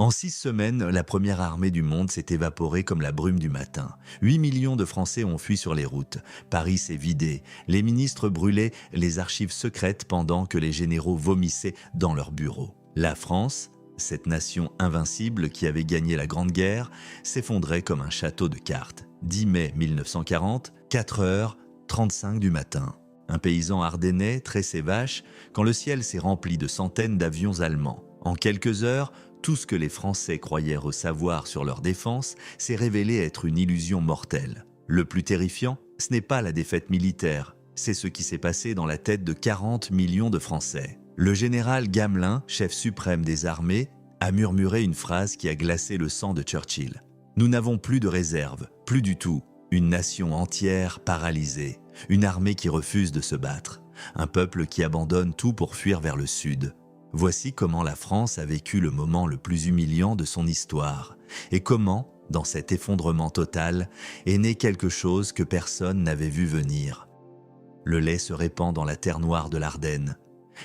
En 6 semaines, la première armée du monde s'est évaporée comme la brume du matin. 8 millions de Français ont fui sur les routes. Paris s'est vidé. Les ministres brûlaient les archives secrètes pendant que les généraux vomissaient dans leurs bureaux. La France, cette nation invincible qui avait gagné la Grande Guerre, s'effondrait comme un château de cartes. 10 mai 1940, 4h35 du matin. Un paysan ardennais trait ses vaches quand le ciel s'est rempli de centaines d'avions allemands. En quelques heures, tout ce que les Français croyaient ressavoir sur leur défense s'est révélé être une illusion mortelle. Le plus terrifiant, ce n'est pas la défaite militaire, c'est ce qui s'est passé dans la tête de 40 millions de Français. Le général Gamelin, chef suprême des armées, a murmuré une phrase qui a glacé le sang de Churchill. « Nous n'avons plus de réserve, plus du tout. Une nation entière paralysée, une armée qui refuse de se battre, un peuple qui abandonne tout pour fuir vers le sud. » Voici comment la France a vécu le moment le plus humiliant de son histoire, et comment, dans cet effondrement total, est né quelque chose que personne n'avait vu venir. Le lait se répand dans la terre noire de l'Ardenne.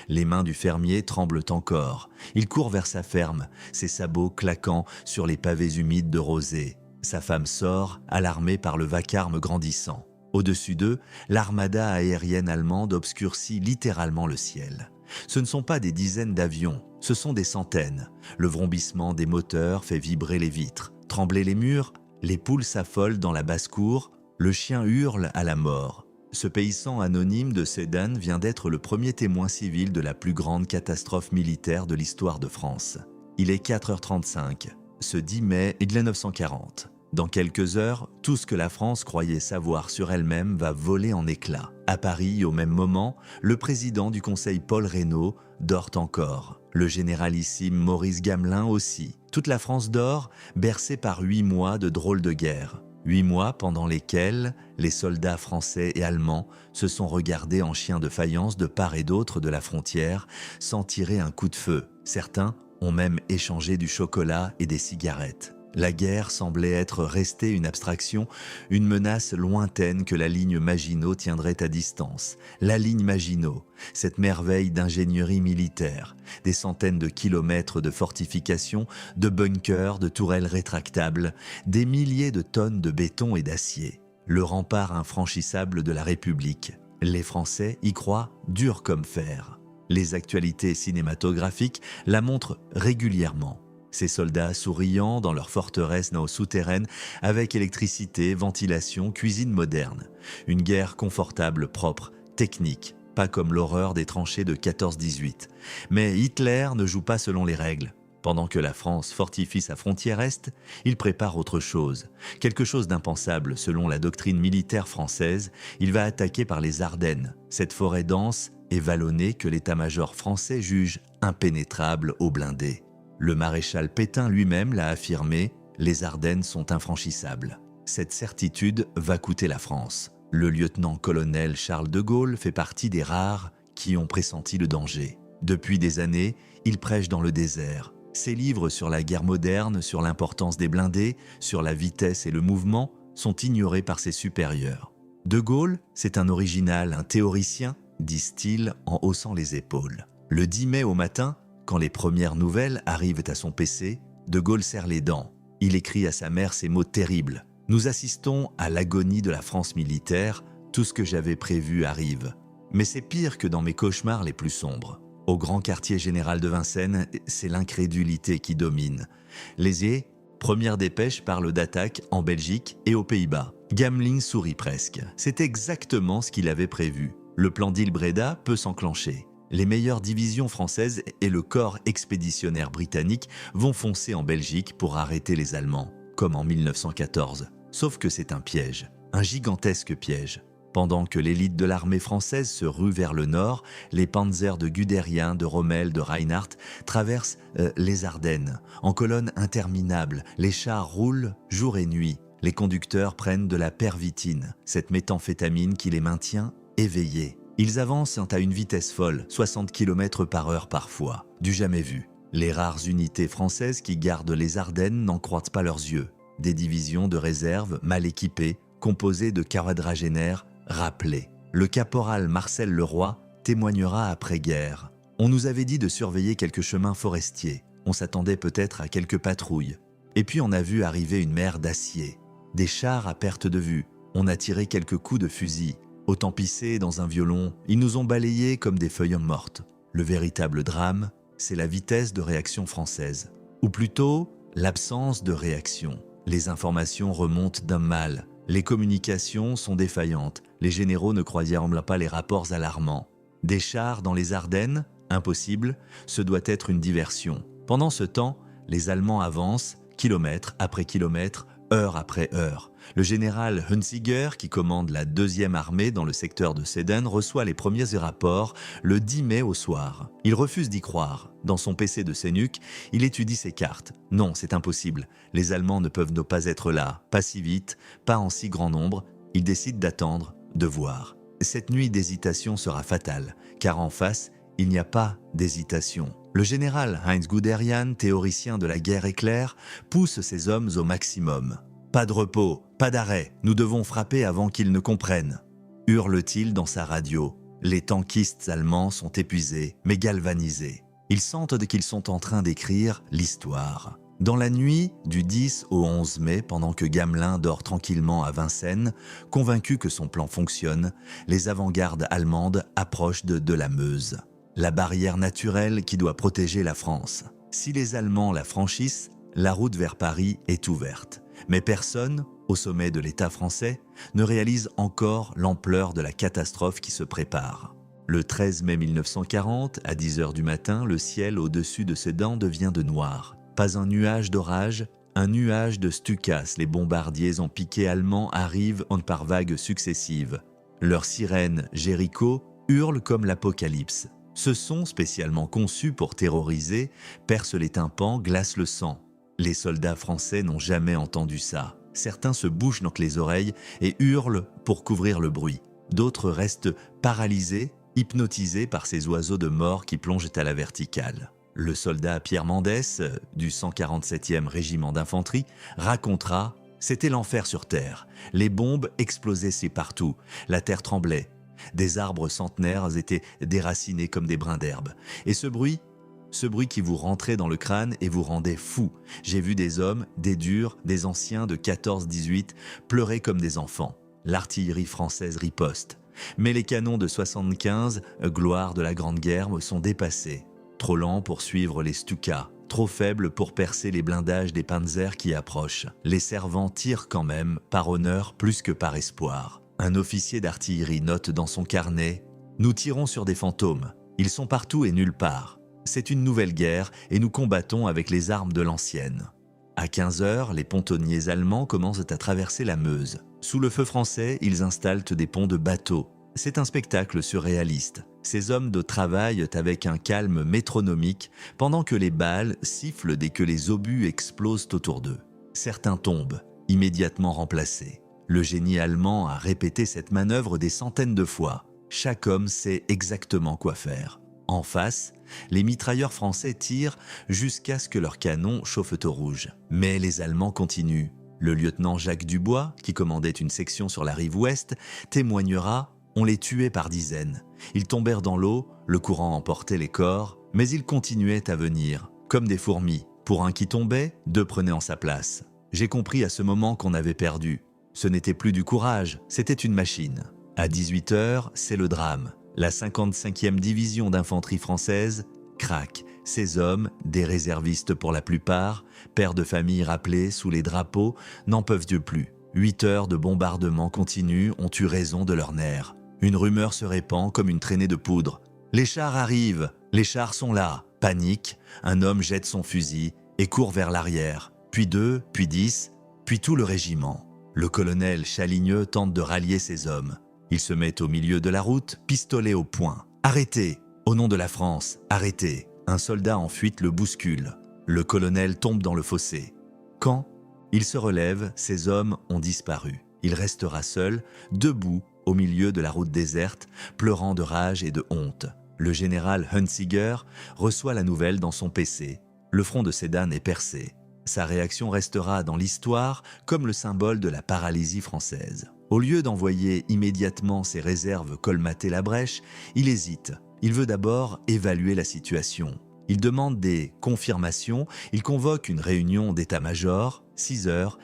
Les mains du fermier tremblent encore. Il court vers sa ferme, ses sabots claquant sur les pavés humides de rosée. Sa femme sort, alarmée par le vacarme grandissant. Au-dessus d'eux, l'armada aérienne allemande obscurcit littéralement le ciel. Ce ne sont pas des dizaines d'avions, ce sont des centaines. Le vrombissement des moteurs fait vibrer les vitres, trembler les murs, les poules s'affolent dans la basse-cour, le chien hurle à la mort. Ce paysan anonyme de Sedan vient d'être le premier témoin civil de la plus grande catastrophe militaire de l'histoire de France. Il est 4h35, ce 10 mai 1940. Dans quelques heures, tout ce que la France croyait savoir sur elle-même va voler en éclats. À Paris, au même moment, le président du Conseil Paul Reynaud dort encore. Le généralissime Maurice Gamelin aussi. Toute la France dort, bercée par 8 mois de drôles de guerre. 8 mois pendant lesquels les soldats français et allemands se sont regardés en chiens de faïence de part et d'autre de la frontière sans tirer un coup de feu. Certains ont même échangé du chocolat et des cigarettes. La guerre semblait être restée une abstraction, une menace lointaine que la ligne Maginot tiendrait à distance. La ligne Maginot, cette merveille d'ingénierie militaire, des centaines de kilomètres de fortifications, de bunkers, de tourelles rétractables, des milliers de tonnes de béton et d'acier. Le rempart infranchissable de la République. Les Français y croient dur comme fer. Les actualités cinématographiques la montrent régulièrement. Ces soldats souriants dans leur forteresse souterraine avec électricité, ventilation, cuisine moderne. Une guerre confortable, propre, technique, pas comme l'horreur des tranchées de 14-18. Mais Hitler ne joue pas selon les règles. Pendant que la France fortifie sa frontière Est, il prépare autre chose. Quelque chose d'impensable selon la doctrine militaire française, il va attaquer par les Ardennes, cette forêt dense et vallonnée que l'état-major français juge impénétrable aux blindés. Le maréchal Pétain lui-même l'a affirmé, les Ardennes sont infranchissables. Cette certitude va coûter la France. Le lieutenant-colonel Charles de Gaulle fait partie des rares qui ont pressenti le danger. Depuis des années, il prêche dans le désert. Ses livres sur la guerre moderne, sur l'importance des blindés, sur la vitesse et le mouvement sont ignorés par ses supérieurs. De Gaulle, c'est un original, un théoricien, disent-ils en haussant les épaules. Le 10 mai au matin, quand les premières nouvelles arrivent à son PC, De Gaulle serre les dents. Il écrit à sa mère ces mots terribles. « Nous assistons à l'agonie de la France militaire, tout ce que j'avais prévu arrive. Mais c'est pire que dans mes cauchemars les plus sombres. Au grand quartier général de Vincennes, c'est l'incrédulité qui domine. Les premières dépêches parlent d'attaques en Belgique et aux Pays-Bas. Gamelin sourit presque. C'est exactement ce qu'il avait prévu. Le plan d'Il-Breda peut s'enclencher. Les meilleures divisions françaises et le corps expéditionnaire britannique vont foncer en Belgique pour arrêter les Allemands, comme en 1914. Sauf que c'est un piège, un gigantesque piège. Pendant que l'élite de l'armée française se rue vers le nord, les panzers de Guderian, de Rommel, de Reinhardt traversent les Ardennes. En colonne interminable, les chars roulent jour et nuit. Les conducteurs prennent de la pervitine, cette méthamphétamine qui les maintient éveillés. Ils avancent à une vitesse folle, 60 km/h parfois, du jamais vu. Les rares unités françaises qui gardent les Ardennes n'en croient pas leurs yeux. Des divisions de réserve mal équipées, composées de quadragénaires rappelés. Le caporal Marcel Leroy témoignera après-guerre. On nous avait dit de surveiller quelques chemins forestiers. On s'attendait peut-être à quelques patrouilles. Et puis on a vu arriver une mer d'acier, des chars à perte de vue. On a tiré quelques coups de fusil. Autant pisser dans un violon, ils nous ont balayés comme des feuilles mortes. Le véritable drame, c'est la vitesse de réaction française. Ou plutôt, l'absence de réaction. Les informations remontent d'un mal. Les communications sont défaillantes. Les généraux ne croyaient pas les rapports alarmants. Des chars dans les Ardennes? Impossible, ce doit être une diversion. Pendant ce temps, les Allemands avancent, kilomètre après kilomètre, heure après heure. Le général Hunziger, qui commande la 2e armée dans le secteur de Sedan, reçoit les premiers rapports le 10 mai au soir. Il refuse d'y croire. Dans son PC de Sénuc, il étudie ses cartes. Non, c'est impossible. Les Allemands ne peuvent pas être là, pas si vite, pas en si grand nombre. Il décide d'attendre, de voir. Cette nuit d'hésitation sera fatale, car en face, il n'y a pas d'hésitation. Le général Heinz Guderian, théoricien de la guerre éclair, pousse ses hommes au maximum. Pas de repos, pas d'arrêt, nous devons frapper avant qu'ils ne comprennent. Hurle-t-il dans sa radio. Les tankistes allemands sont épuisés, mais galvanisés. Ils sentent qu'ils sont en train d'écrire l'histoire. Dans la nuit du 10 au 11 mai, pendant que Gamelin dort tranquillement à Vincennes, convaincu que son plan fonctionne, les avant-gardes allemandes approchent de la Meuse. La barrière naturelle qui doit protéger la France. Si les Allemands la franchissent, la route vers Paris est ouverte. Mais personne, au sommet de l'État français, ne réalise encore l'ampleur de la catastrophe qui se prépare. Le 13 mai 1940, à 10 h du matin, le ciel au-dessus de Sedan devient de noir. Pas un nuage d'orage, un nuage de Stukas. Les bombardiers en piqué allemands arrivent par vagues successives. Leurs sirènes Jéricho hurlent comme l'apocalypse. Ce son, spécialement conçu pour terroriser, perce les tympans, glace le sang. Les soldats français n'ont jamais entendu ça. Certains se bouchent donc les oreilles et hurlent pour couvrir le bruit. D'autres restent paralysés, hypnotisés par ces oiseaux de mort qui plongent à la verticale. Le soldat Pierre Mendès, du 147e régiment d'infanterie, racontera « C'était l'enfer sur terre. Les bombes explosaient partout. La terre tremblait. Des arbres centenaires étaient déracinés comme des brins d'herbe. Et ce bruit qui vous rentrait dans le crâne et vous rendait fou. J'ai vu des hommes, des durs, des anciens de 14-18 pleurer comme des enfants. L'artillerie française riposte. Mais les canons de 75, gloire de la Grande Guerre, sont dépassés. Trop lents pour suivre les Stukas, trop faibles pour percer les blindages des panzers qui approchent. Les servants tirent quand même, par honneur plus que par espoir. Un officier d'artillerie note dans son carnet « Nous tirons sur des fantômes. Ils sont partout et nulle part. C'est une nouvelle guerre et nous combattons avec les armes de l'ancienne. » À 15 h, les pontonniers allemands commencent à traverser la Meuse. Sous le feu français, ils installent des ponts de bateaux. C'est un spectacle surréaliste. Ces hommes de travaillent avec un calme métronomique pendant que les balles sifflent dès que les obus explosent autour d'eux. Certains tombent, immédiatement remplacés. Le génie allemand a répété cette manœuvre des centaines de fois. Chaque homme sait exactement quoi faire. En face, les mitrailleurs français tirent jusqu'à ce que leurs canons chauffent au rouge. Mais les Allemands continuent. Le lieutenant Jacques Dubois, qui commandait une section sur la rive ouest, témoignera « On les tuait par dizaines. Ils tombèrent dans l'eau, le courant emportait les corps, mais ils continuaient à venir, comme des fourmis. Pour un qui tombait, deux prenaient en sa place. J'ai compris à ce moment qu'on avait perdu. Ce n'était plus du courage, c'était une machine. À 18 h, c'est le drame. La 55e division d'infanterie française craque. Ces hommes, des réservistes pour la plupart, pères de famille rappelés sous les drapeaux, n'en peuvent plus. 8 heures de bombardement continu ont eu raison de leurs nerfs. Une rumeur se répand comme une traînée de poudre. Les chars arrivent, les chars sont là. Panique, un homme jette son fusil et court vers l'arrière. Puis 2, puis 10, puis tout le régiment. Le colonel Chaligneux tente de rallier ses hommes. Il se met au milieu de la route, pistolet au poing. « Arrêtez ! Au nom de la France, arrêtez !» Un soldat en fuite le bouscule. Le colonel tombe dans le fossé. Quand il se relève, ses hommes ont disparu. Il restera seul, debout, au milieu de la route déserte, pleurant de rage et de honte. Le général Hunziger reçoit la nouvelle dans son PC. Le front de Sedan est percé. Sa réaction restera dans l'histoire comme le symbole de la paralysie française. Au lieu d'envoyer immédiatement ses réserves colmater la brèche, il hésite. Il veut d'abord évaluer la situation. Il demande des confirmations, il convoque une réunion d'état-major, 6 heures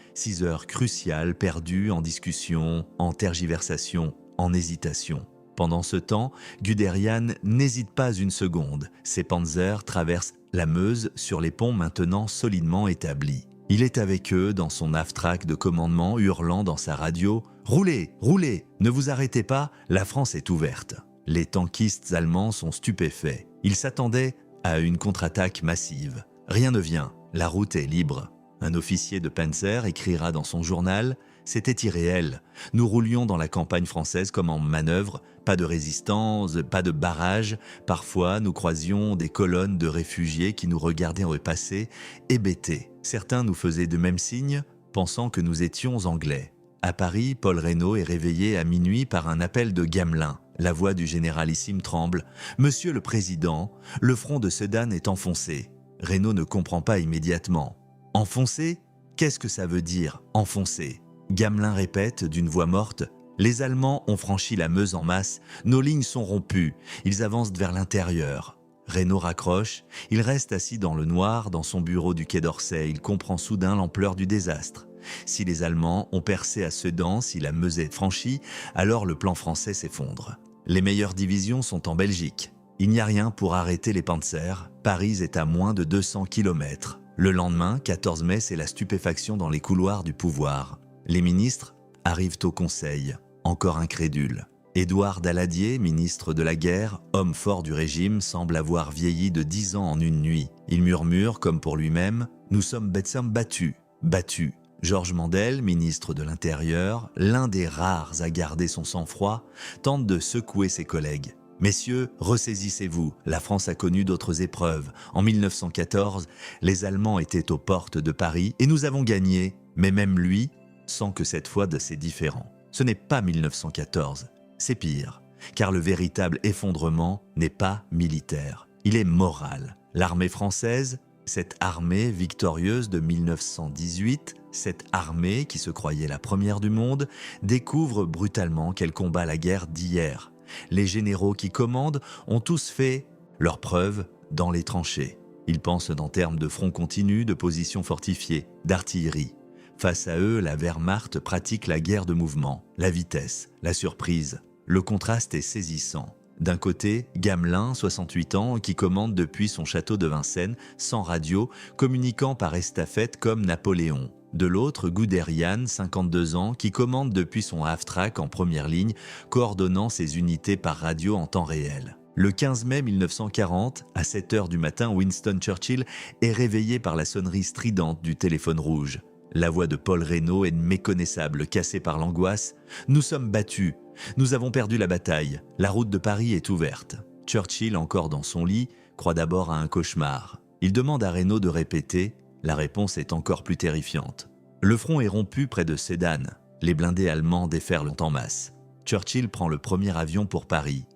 cruciales perdues en discussion, en tergiversation, en hésitation. Pendant ce temps, Guderian n'hésite pas une seconde. Ses panzers traversent la Meuse sur les ponts maintenant solidement établis. Il est avec eux dans son half-track de commandement, hurlant dans sa radio « Roulez, roulez, ne vous arrêtez pas, la France est ouverte ». Les tankistes allemands sont stupéfaits. Ils s'attendaient à une contre-attaque massive. Rien ne vient, la route est libre. Un officier de Panzer écrira dans son journal « C'était irréel. Nous roulions dans la campagne française comme en manœuvre, pas de résistance, pas de barrage. Parfois, nous croisions des colonnes de réfugiés qui nous regardaient repasser, hébétés. Certains nous faisaient de même signe, pensant que nous étions anglais. » À Paris, Paul Reynaud est réveillé à minuit par un appel de Gamelin. La voix du généralissime tremble. « Monsieur le Président, le front de Sedan est enfoncé. » Reynaud ne comprend pas immédiatement. « Enfoncé ? Qu'est-ce que ça veut dire, enfoncé ?» Gamelin répète d'une voix morte. « Les Allemands ont franchi la Meuse en masse. Nos lignes sont rompues. Ils avancent vers l'intérieur. » Reynaud raccroche. Il reste assis dans le noir dans son bureau du Quai d'Orsay. Il comprend soudain l'ampleur du désastre. Si les Allemands ont percé à Sedan, si la Meuse est franchie, alors le plan français s'effondre. Les meilleures divisions sont en Belgique. Il n'y a rien pour arrêter les Panzers. Paris est à moins de 200 km. Le lendemain, 14 mai, c'est la stupéfaction dans les couloirs du pouvoir. Les ministres arrivent au Conseil, encore incrédules. Édouard Daladier, ministre de la Guerre, homme fort du régime, semble avoir vieilli de 10 ans en une nuit. Il murmure, comme pour lui-même, « Nous sommes battus, battus ». Georges Mandel, ministre de l'Intérieur, l'un des rares à garder son sang-froid, tente de secouer ses collègues. « Messieurs, ressaisissez-vous, la France a connu d'autres épreuves. En 1914, les Allemands étaient aux portes de Paris et nous avons gagné, mais même lui sent que cette fois c'est différent. Ce n'est pas 1914, c'est pire, car le véritable effondrement n'est pas militaire, il est moral. L'armée française, cette armée victorieuse de 1918, cette armée qui se croyait la première du monde, découvre brutalement qu'elle combat la guerre d'hier. Les généraux qui commandent ont tous fait leurs preuves dans les tranchées. Ils pensent en termes de front continu, de positions fortifiées, d'artillerie. Face à eux, la Wehrmacht pratique la guerre de mouvement, la vitesse, la surprise. Le contraste est saisissant. D'un côté, Gamelin, 68 ans, qui commande depuis son château de Vincennes, sans radio, communiquant par estafette comme Napoléon. De l'autre, Guderian, 52 ans, qui commande depuis son half-track en première ligne, coordonnant ses unités par radio en temps réel. Le 15 mai 1940, à 7 heures du matin, Winston Churchill est réveillé par la sonnerie stridente du téléphone rouge. La voix de Paul Reynaud est méconnaissable, cassée par l'angoisse. « Nous sommes battus. Nous avons perdu la bataille. La route de Paris est ouverte. » Churchill, encore dans son lit, croit d'abord à un cauchemar. Il demande à Reynaud de répéter. La réponse est encore plus terrifiante. Le front est rompu près de Sedan. Les blindés allemands déferlent en masse. Churchill prend le premier avion pour Paris.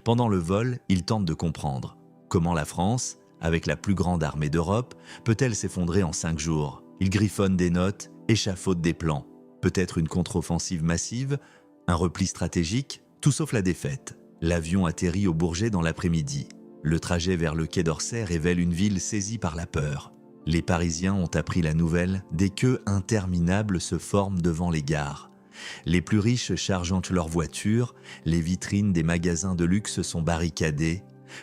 Pendant le vol, il tente de comprendre. Comment la France, avec la plus grande armée d'Europe, peut-elle s'effondrer en 5 jours ? Il griffonne des notes, échafaude des plans. Peut-être une contre-offensive massive, un repli stratégique, tout sauf la défaite. L'avion atterrit au Bourget dans l'après-midi. Le trajet vers le Quai d'Orsay révèle une ville saisie par la peur. Les Parisiens ont appris la nouvelle, des queues interminables se forment devant les gares. Les plus riches chargeant leurs voitures, les vitrines des magasins de luxe sont barricadées.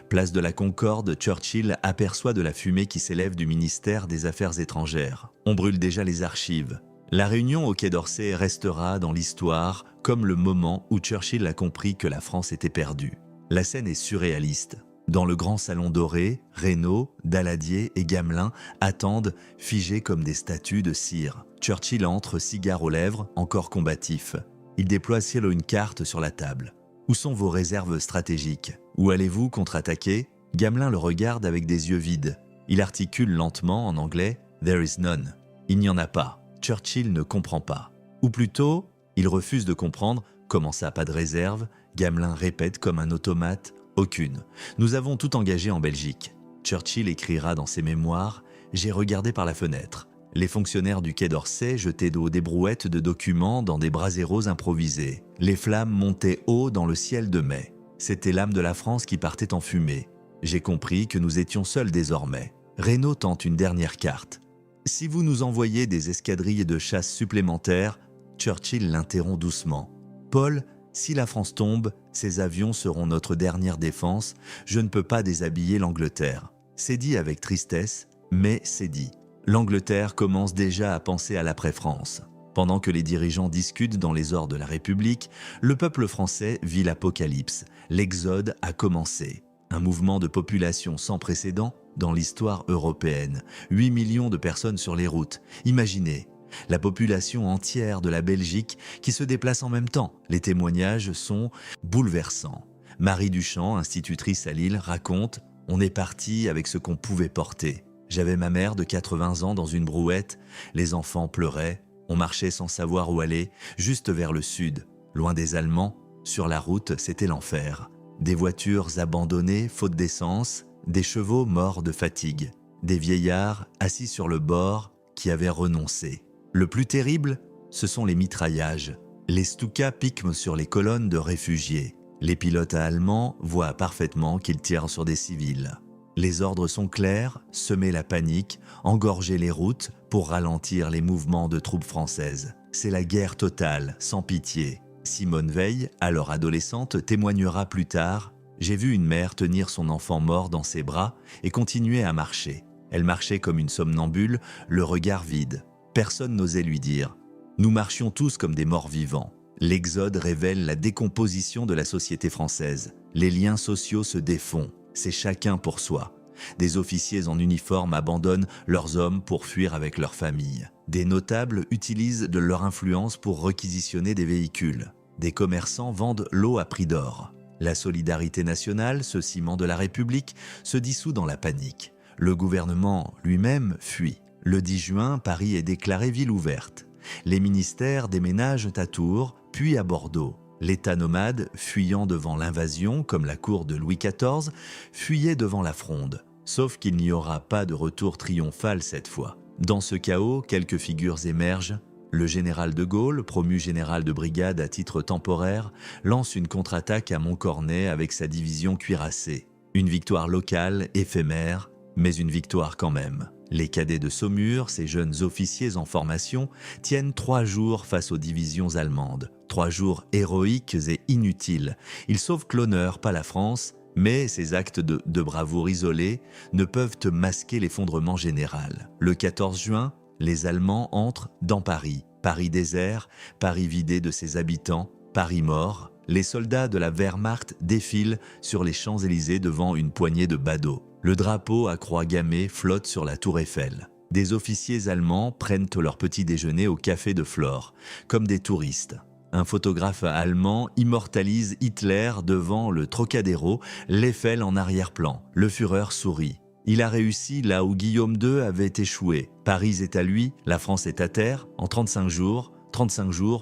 Place de la Concorde, Churchill aperçoit de la fumée qui s'élève du ministère des Affaires étrangères. On brûle déjà les archives. La réunion au Quai d'Orsay restera dans l'histoire comme le moment où Churchill a compris que la France était perdue. La scène est surréaliste. Dans le grand salon doré, Reynaud, Daladier et Gamelin attendent, figés comme des statues de cire. Churchill entre, cigare aux lèvres, encore combatif. Il déploie cielo une carte sur la table. Où sont vos réserves stratégiques ? Où allez-vous contre-attaquer ? Gamelin le regarde avec des yeux vides. Il articule lentement en anglais « There is none ». Il n'y en a pas. Churchill ne comprend pas. Ou plutôt, il refuse de comprendre. Comment ça, pas de réserve ? Gamelin répète comme un automate « Aucune. Nous avons tout engagé en Belgique. » Churchill écrira dans ses mémoires « J'ai regardé par la fenêtre. Les fonctionnaires du Quai d'Orsay jetaient des brouettes de documents dans des braseros improvisés. Les flammes montaient haut dans le ciel de mai. C'était l'âme de la France qui partait en fumée. J'ai compris que nous étions seuls désormais. Reynaud tente une dernière carte. « Si vous nous envoyez des escadrilles de chasse supplémentaires, » Churchill l'interrompt doucement. « Paul, si la France tombe, ces avions seront notre dernière défense. Je ne peux pas déshabiller l'Angleterre. » C'est dit avec tristesse, mais c'est dit. L'Angleterre commence déjà à penser à l'après-France. Pendant que les dirigeants discutent dans les ors de la République, le peuple français vit l'apocalypse. L'exode a commencé. Un mouvement de population sans précédent dans l'histoire européenne. 8 millions de personnes sur les routes. Imaginez, la population entière de la Belgique qui se déplace en même temps. Les témoignages sont bouleversants. Marie Duchamp, institutrice à Lille, raconte « On est parti avec ce qu'on pouvait porter. J'avais ma mère de 80 ans dans une brouette. Les enfants pleuraient. On marchait sans savoir où aller, juste vers le sud. Loin des Allemands, sur la route, c'était l'enfer. Des voitures abandonnées, faute d'essence, des chevaux morts de fatigue, des vieillards assis sur le bord qui avaient renoncé. Le plus terrible, ce sont les mitraillages. Les Stukas piquent sur les colonnes de réfugiés. Les pilotes allemands voient parfaitement qu'ils tirent sur des civils. Les ordres sont clairs, semer la panique, engorger les routes pour ralentir les mouvements de troupes françaises. C'est la guerre totale, sans pitié. Simone Veil, alors adolescente, témoignera plus tard « J'ai vu une mère tenir son enfant mort dans ses bras et continuer à marcher. Elle marchait comme une somnambule, le regard vide. Personne n'osait lui dire. Nous marchions tous comme des morts vivants. L'exode révèle la décomposition de la société française. Les liens sociaux se défont. C'est chacun pour soi. Des officiers en uniforme abandonnent leurs hommes pour fuir avec leurs familles. Des notables utilisent de leur influence pour réquisitionner des véhicules. Des commerçants vendent l'eau à prix d'or. La solidarité nationale, ce ciment de la République, se dissout dans la panique. Le gouvernement lui-même fuit. Le 10 juin, Paris est déclarée ville ouverte. Les ministères déménagent à Tours, puis à Bordeaux. L'État nomade, fuyant devant l'invasion, comme la cour de Louis XIV, fuyait devant la Fronde. Sauf qu'il n'y aura pas de retour triomphal cette fois. Dans ce chaos, quelques figures émergent. Le général de Gaulle, promu général de brigade à titre temporaire, lance une contre-attaque à Montcornet avec sa division cuirassée. Une victoire locale, éphémère, mais une victoire quand même. Les cadets de Saumur, ces jeunes officiers en formation, tiennent 3 jours face aux divisions allemandes. 3 jours héroïques et inutiles. Ils sauvent que l'honneur, pas la France, mais ces actes de bravoure isolés ne peuvent masquer l'effondrement général. Le 14 juin, les Allemands entrent dans Paris. Paris désert, Paris vidé de ses habitants, Paris mort. Les soldats de la Wehrmacht défilent sur les Champs-Élysées devant une poignée de badauds. Le drapeau à croix gammée flotte sur la tour Eiffel. Des officiers allemands prennent leur petit déjeuner au café de Flore, comme des touristes. Un photographe allemand immortalise Hitler devant le Trocadéro, l'Eiffel en arrière-plan. Le Führer sourit. Il a réussi là où Guillaume II avait échoué. Paris est à lui, la France est à terre, en 35 jours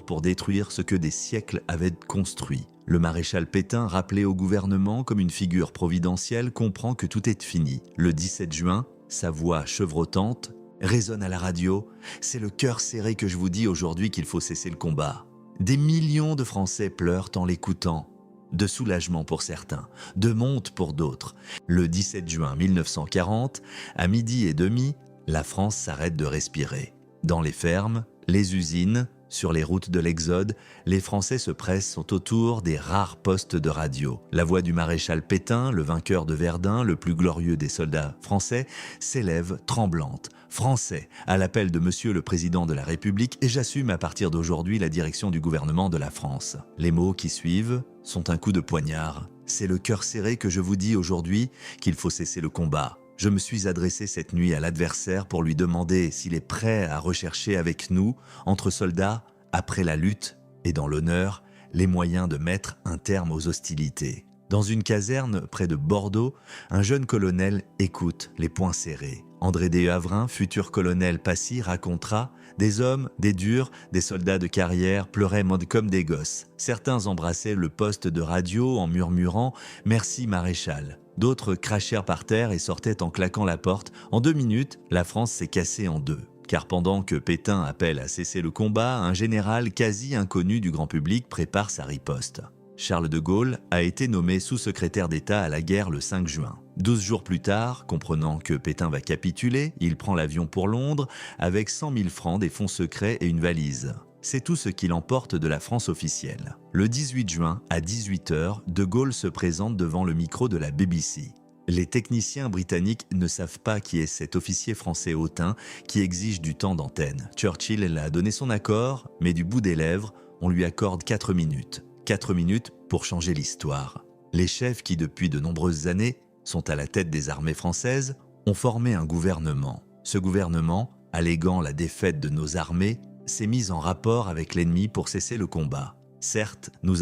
pour détruire ce que des siècles avaient construit. Le maréchal Pétain, rappelé au gouvernement comme une figure providentielle, comprend que tout est fini. Le 17 juin, sa voix chevrotante résonne à la radio. C'est le cœur serré que je vous dis aujourd'hui qu'il faut cesser le combat. Des millions de Français pleurent en l'écoutant. De soulagement pour certains, de honte pour d'autres. Le 17 juin 1940, à 12h30, la France s'arrête de respirer. Dans les fermes, les usines, sur les routes de l'Exode, les Français se pressent autour des rares postes de radio. La voix du maréchal Pétain, le vainqueur de Verdun, le plus glorieux des soldats français, s'élève tremblante. Français, à l'appel de Monsieur le Président de la République, et j'assume à partir d'aujourd'hui la direction du gouvernement de la France. Les mots qui suivent sont un coup de poignard. C'est le cœur serré que je vous dis aujourd'hui qu'il faut cesser le combat. Je me suis adressé cette nuit à l'adversaire pour lui demander s'il est prêt à rechercher avec nous, entre soldats, après la lutte et dans l'honneur, les moyens de mettre un terme aux hostilités. Dans une caserne près de Bordeaux, un jeune colonel écoute, les poings serrés. André Deshavrin, futur colonel Passy, racontera « Des hommes, des durs, des soldats de carrière pleuraient comme des gosses. Certains embrassaient le poste de radio en murmurant « Merci maréchal ». D'autres crachèrent par terre et sortaient en claquant la porte. En 2 minutes, la France s'est cassée en deux. Car pendant que Pétain appelle à cesser le combat, un général quasi inconnu du grand public prépare sa riposte. Charles de Gaulle a été nommé sous-secrétaire d'État à la guerre le 5 juin. 12 jours plus tard, comprenant que Pétain va capituler, il prend l'avion pour Londres avec 100 000 francs, des fonds secrets et une valise. C'est tout ce qu'il emporte de la France officielle. Le 18 juin, à 18h, De Gaulle se présente devant le micro de la BBC. Les techniciens britanniques ne savent pas qui est cet officier français hautain qui exige du temps d'antenne. Churchill a donné son accord, mais du bout des lèvres, on lui accorde 4 minutes. 4 minutes pour changer l'histoire. Les chefs qui, depuis de nombreuses années, sont à la tête des armées françaises, ont formé un gouvernement. Ce gouvernement, alléguant la défaite de nos armées, s'est mis en rapport avec l'ennemi pour cesser le combat. Certes, nous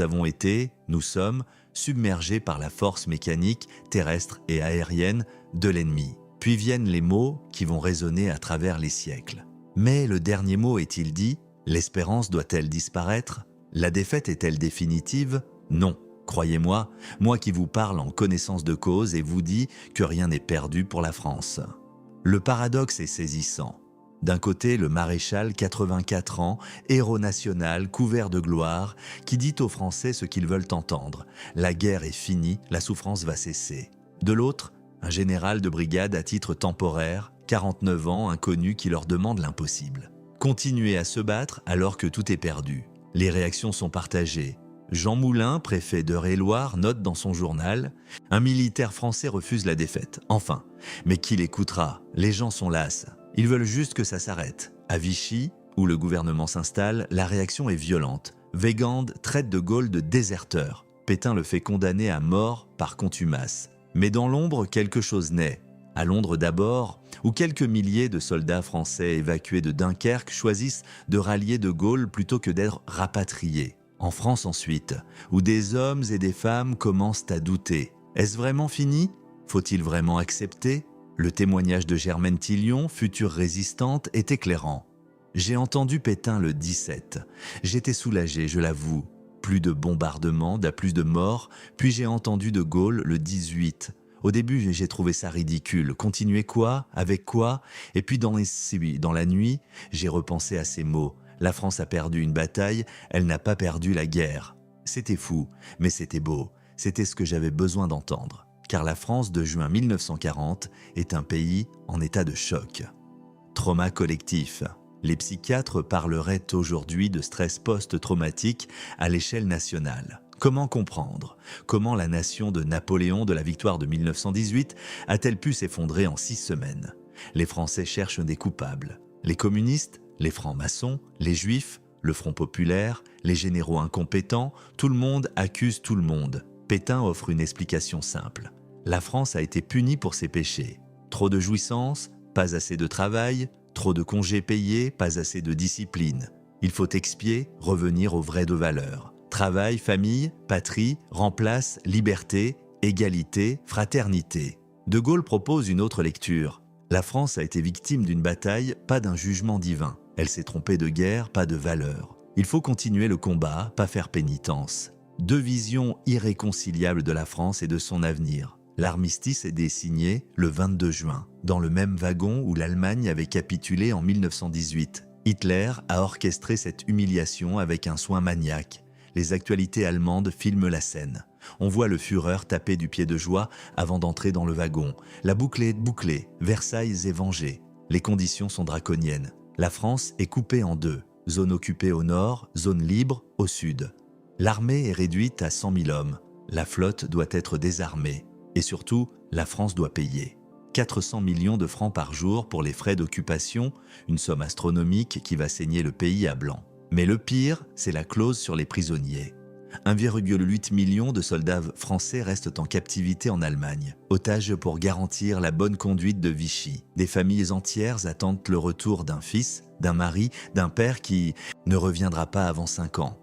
sommes submergés par la force mécanique, terrestre et aérienne de l'ennemi. Puis viennent les mots qui vont résonner à travers les siècles. Mais le dernier mot est-il dit? L'espérance doit-elle disparaître? La défaite est-elle définitive? Non. Croyez-moi, moi qui vous parle en connaissance de cause et vous dis que rien n'est perdu pour la France. Le paradoxe est saisissant. D'un côté, le maréchal, 84 ans, héros national, couvert de gloire, qui dit aux Français ce qu'ils veulent entendre. La guerre est finie, la souffrance va cesser. De l'autre, un général de brigade à titre temporaire, 49 ans, inconnu, qui leur demande l'impossible. Continuer à se battre alors que tout est perdu. Les réactions sont partagées. Jean Moulin, préfet d'Eure-et-Loir, note dans son journal « Un militaire français refuse la défaite. Enfin, mais qui l'écoutera? Les gens sont las. Ils veulent juste que ça s'arrête. » À Vichy, où le gouvernement s'installe, la réaction est violente. Weygand traite de Gaulle de déserteur. Pétain le fait condamner à mort par contumace. Mais dans l'ombre, quelque chose naît. À Londres d'abord, où quelques milliers de soldats français évacués de Dunkerque choisissent de rallier de Gaulle plutôt que d'être rapatriés. En France ensuite, où des hommes et des femmes commencent à douter. Est-ce vraiment fini? Faut-il vraiment accepter? Le témoignage de Germaine Tillion, future résistante, est éclairant. J'ai entendu Pétain le 17. J'étais soulagé, je l'avoue. Plus de bombardements, plus de morts. Puis j'ai entendu de Gaulle le 18. Au début, j'ai trouvé ça ridicule. Continuer quoi? Avec quoi? Et puis dans la nuit, j'ai repensé à ces mots. La France a perdu une bataille, elle n'a pas perdu la guerre. C'était fou, mais c'était beau. C'était ce que j'avais besoin d'entendre. Car la France de juin 1940 est un pays en état de choc. Trauma collectif. Les psychiatres parleraient aujourd'hui de stress post-traumatique à l'échelle nationale. Comment comprendre? Comment la nation de Napoléon de la victoire de 1918 a-t-elle pu s'effondrer en 6 semaines? Les Français cherchent des coupables. Les communistes, les francs-maçons, les juifs, le Front populaire, les généraux incompétents, tout le monde accuse tout le monde. Pétain offre une explication simple. La France a été punie pour ses péchés. Trop de jouissance, pas assez de travail, trop de congés payés, pas assez de discipline. Il faut expier, revenir aux vraies deux valeurs. Travail, famille, patrie, remplace, liberté, égalité, fraternité. De Gaulle propose une autre lecture. La France a été victime d'une bataille, pas d'un jugement divin. Elle s'est trompée de guerre, pas de valeur. Il faut continuer le combat, pas faire pénitence. 2 visions irréconciliables de la France et de son avenir. L'armistice est signé le 22 juin, dans le même wagon où l'Allemagne avait capitulé en 1918. Hitler a orchestré cette humiliation avec un soin maniaque. Les actualités allemandes filment la scène. On voit le Führer taper du pied de joie avant d'entrer dans le wagon. La boucle est bouclée, Versailles est vengé. Les conditions sont draconiennes. La France est coupée en 2, zone occupée au nord, zone libre au sud. L'armée est réduite à 100 000 hommes. La flotte doit être désarmée. Et surtout, la France doit payer. 400 millions de francs par jour pour les frais d'occupation, une somme astronomique qui va saigner le pays à blanc. Mais le pire, c'est la clause sur les prisonniers. 1,8 million de soldats français restent en captivité en Allemagne, otages pour garantir la bonne conduite de Vichy. Des familles entières attendent le retour d'un fils, d'un mari, d'un père qui ne reviendra pas avant 5 ans.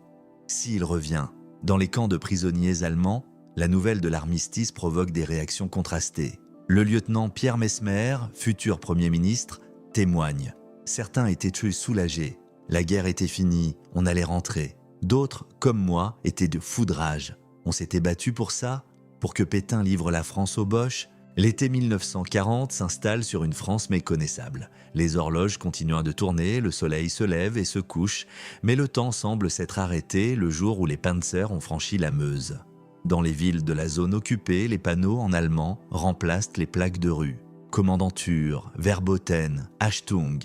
S'il revient, dans les camps de prisonniers allemands, la nouvelle de l'armistice provoque des réactions contrastées. Le lieutenant Pierre Messmer, futur Premier ministre, témoigne. Certains étaient soulagés. La guerre était finie, on allait rentrer. D'autres, comme moi, étaient de foudrage. On s'était battu pour ça, pour que Pétain livre la France aux Boches. L'été 1940 s'installe sur une France méconnaissable. Les horloges continuent de tourner, le soleil se lève et se couche, mais le temps semble s'être arrêté le jour où les Panzers ont franchi la Meuse. Dans les villes de la zone occupée, les panneaux en allemand remplacent les plaques de rue. Kommandantur, Verboten, Achtung.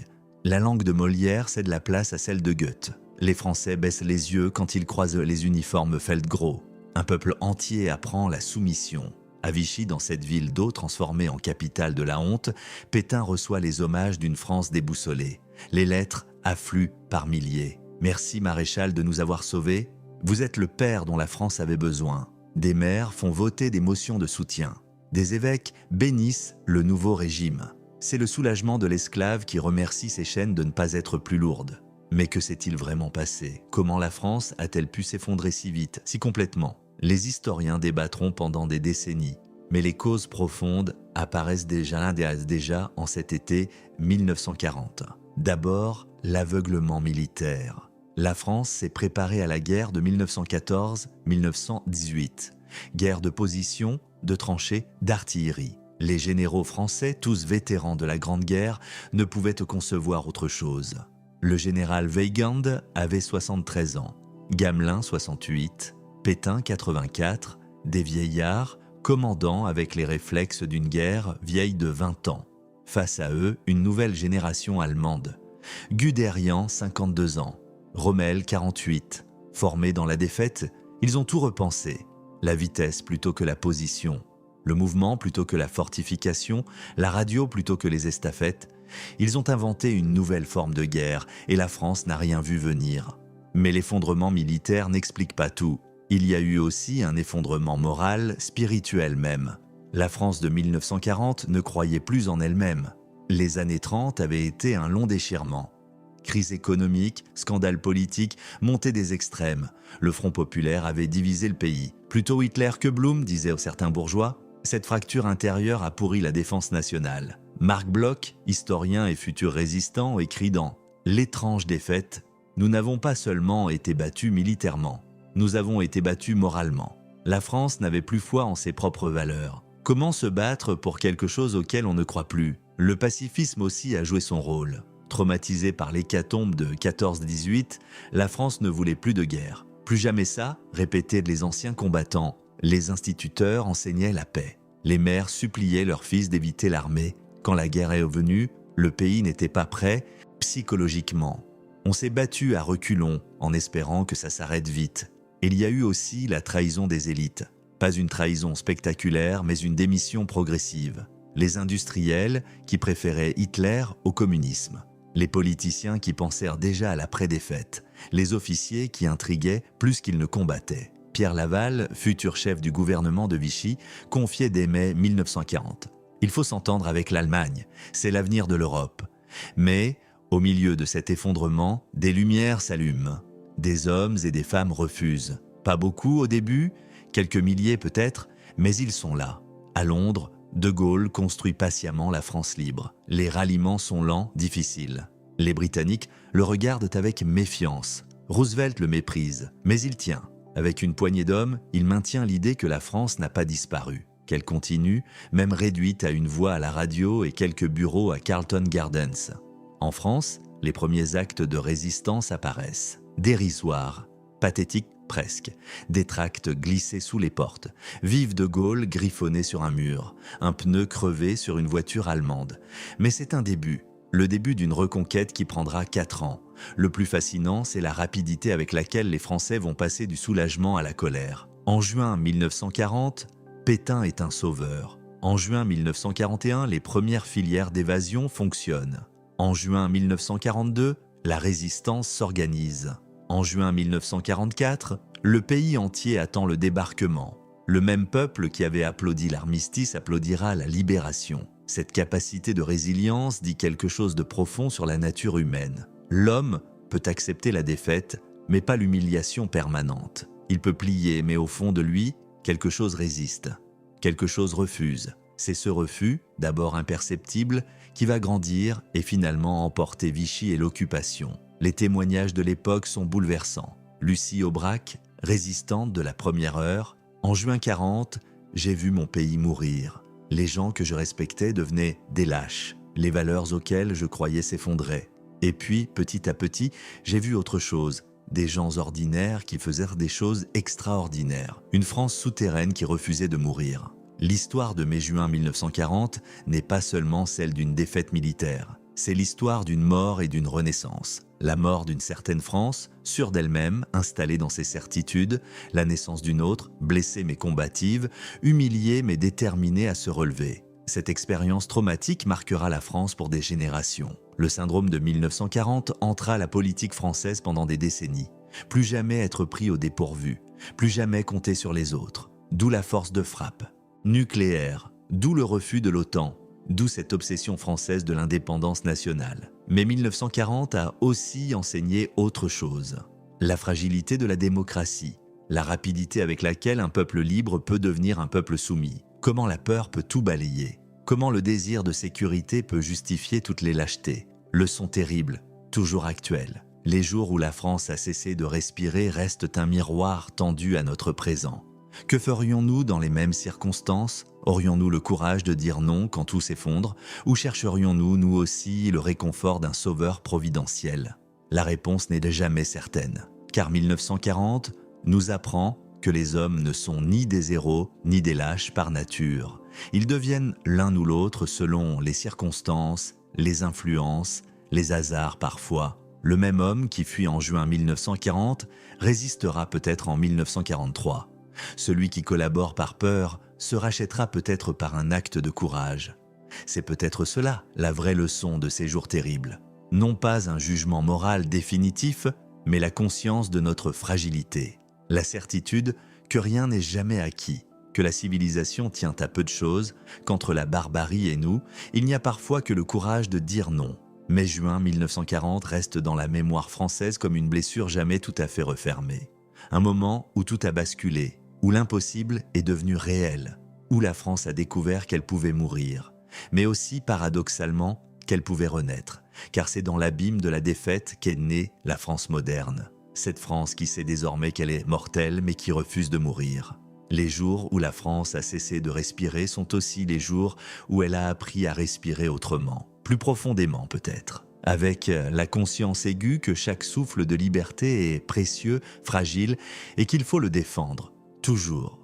La langue de Molière cède la place à celle de Goethe. Les Français baissent les yeux quand ils croisent les uniformes Feldgrau. Un peuple entier apprend la soumission. À Vichy, dans cette ville d'eau transformée en capitale de la honte, Pétain reçoit les hommages d'une France déboussolée. Les lettres affluent par milliers. « Merci maréchal de nous avoir sauvés. Vous êtes le père dont la France avait besoin. » Des maires font voter des motions de soutien. Des évêques bénissent le nouveau régime. C'est le soulagement de l'esclave qui remercie ses chaînes de ne pas être plus lourdes. Mais que s'est-il vraiment passé? Comment la France a-t-elle pu s'effondrer si vite, si complètement? Les historiens débattront pendant des décennies. Mais les causes profondes apparaissent déjà en cet été 1940. D'abord, l'aveuglement militaire. La France s'est préparée à la guerre de 1914-1918. Guerre de position, de tranchées, d'artillerie. Les généraux français, tous vétérans de la Grande Guerre, ne pouvaient concevoir autre chose. Le général Weygand avait 73 ans, Gamelin 68, Pétain 84, des vieillards, commandant avec les réflexes d'une guerre vieille de 20 ans. Face à eux, une nouvelle génération allemande. Guderian 52 ans, Rommel 48. Formés dans la défaite, ils ont tout repensé. La vitesse plutôt que la position, le mouvement plutôt que la fortification, la radio plutôt que les estafettes. Ils ont inventé une nouvelle forme de guerre et la France n'a rien vu venir. Mais l'effondrement militaire n'explique pas tout. Il y a eu aussi un effondrement moral, spirituel même. La France de 1940 ne croyait plus en elle-même. Les années 30 avaient été un long déchirement. Crise économique, scandale politique, montée des extrêmes. Le Front populaire avait divisé le pays. Plutôt Hitler que Blum, disaient certains bourgeois. Cette fracture intérieure a pourri la défense nationale. Marc Bloch, historien et futur résistant, écrit dans « L'étrange défaite », nous n'avons pas seulement été battus militairement, nous avons été battus moralement. La France n'avait plus foi en ses propres valeurs. Comment se battre pour quelque chose auquel on ne croit plus? Le pacifisme aussi a joué son rôle. Traumatisée par l'hécatombe de 14-18, la France ne voulait plus de guerre. Plus jamais ça, répétaient les anciens combattants. Les instituteurs enseignaient la paix. Les mères suppliaient leurs fils d'éviter l'armée. Quand la guerre est venue, le pays n'était pas prêt psychologiquement. On s'est battu à reculons en espérant que ça s'arrête vite. Il y a eu aussi la trahison des élites. Pas une trahison spectaculaire, mais une démission progressive. Les industriels qui préféraient Hitler au communisme. Les politiciens qui pensèrent déjà à l'après-défaite. Les officiers qui intriguaient plus qu'ils ne combattaient. Pierre Laval, futur chef du gouvernement de Vichy, confiait dès mai 1940. Il faut s'entendre avec l'Allemagne, c'est l'avenir de l'Europe. Mais, au milieu de cet effondrement, des lumières s'allument. Des hommes et des femmes refusent. Pas beaucoup au début, quelques milliers peut-être, mais ils sont là. À Londres, De Gaulle construit patiemment la France libre. Les ralliements sont lents, difficiles. Les Britanniques le regardent avec méfiance. Roosevelt le méprise, mais il tient. Avec une poignée d'hommes, il maintient l'idée que la France n'a pas disparu, qu'elle continue, même réduite à une voix à la radio et quelques bureaux à Carlton Gardens. En France, les premiers actes de résistance apparaissent. Dérisoires, pathétiques presque, des tracts glissés sous les portes, vive De Gaulle griffonné sur un mur, un pneu crevé sur une voiture allemande. Mais c'est un début, le début d'une reconquête qui prendra 4 ans. Le plus fascinant, c'est la rapidité avec laquelle les Français vont passer du soulagement à la colère. En juin 1940, Pétain est un sauveur. En juin 1941, les premières filières d'évasion fonctionnent. En juin 1942, la résistance s'organise. En juin 1944, le pays entier attend le débarquement. Le même peuple qui avait applaudi l'armistice applaudira la libération. Cette capacité de résilience dit quelque chose de profond sur la nature humaine. L'homme peut accepter la défaite, mais pas l'humiliation permanente. Il peut plier, mais au fond de lui, quelque chose résiste. Quelque chose refuse. C'est ce refus, d'abord imperceptible, qui va grandir et finalement emporter Vichy et l'occupation. Les témoignages de l'époque sont bouleversants. Lucie Aubrac, résistante de la première heure, en juin 40, j'ai vu mon pays mourir. Les gens que je respectais devenaient des lâches. Les valeurs auxquelles je croyais s'effondraient. Et puis, petit à petit, j'ai vu autre chose, des gens ordinaires qui faisaient des choses extraordinaires, une France souterraine qui refusait de mourir. L'histoire de mai-juin 1940 n'est pas seulement celle d'une défaite militaire, c'est l'histoire d'une mort et d'une renaissance. La mort d'une certaine France, sûre d'elle-même, installée dans ses certitudes, la naissance d'une autre, blessée mais combative, humiliée mais déterminée à se relever. Cette expérience traumatique marquera la France pour des générations. Le syndrome de 1940 entra la politique française pendant des décennies. Plus jamais être pris au dépourvu, plus jamais compter sur les autres. D'où la force de frappe. Nucléaire, d'où le refus de l'OTAN, d'où cette obsession française de l'indépendance nationale. Mais 1940 a aussi enseigné autre chose. La fragilité de la démocratie, la rapidité avec laquelle un peuple libre peut devenir un peuple soumis. Comment la peur peut tout balayer. Comment le désir de sécurité peut justifier toutes les lâchetés. Leçon terrible, toujours actuelle. Les jours où la France a cessé de respirer restent un miroir tendu à notre présent. Que ferions-nous dans les mêmes circonstances? Aurions-nous le courage de dire non quand tout s'effondre? Ou chercherions-nous, nous aussi, le réconfort d'un sauveur providentiel? La réponse n'est de jamais certaine, car 1940 nous apprend que les hommes ne sont ni des héros ni des lâches par nature. Ils deviennent l'un ou l'autre selon les circonstances, les influences, les hasards parfois. Le même homme qui fuit en juin 1940 résistera peut-être en 1943. Celui qui collabore par peur se rachètera peut-être par un acte de courage. C'est peut-être cela, la vraie leçon de ces jours terribles. Non pas un jugement moral définitif, mais la conscience de notre fragilité. La certitude que rien n'est jamais acquis, que la civilisation tient à peu de choses, qu'entre la barbarie et nous, il n'y a parfois que le courage de dire non. Mai-juin 1940 reste dans la mémoire française comme une blessure jamais tout à fait refermée. Un moment où tout a basculé, où l'impossible est devenu réel, où la France a découvert qu'elle pouvait mourir, mais aussi, paradoxalement, qu'elle pouvait renaître, car c'est dans l'abîme de la défaite qu'est née la France moderne. Cette France qui sait désormais qu'elle est mortelle, mais qui refuse de mourir. Les jours où la France a cessé de respirer sont aussi les jours où elle a appris à respirer autrement, plus profondément peut-être, avec la conscience aiguë que chaque souffle de liberté est précieux, fragile, et qu'il faut le défendre, toujours.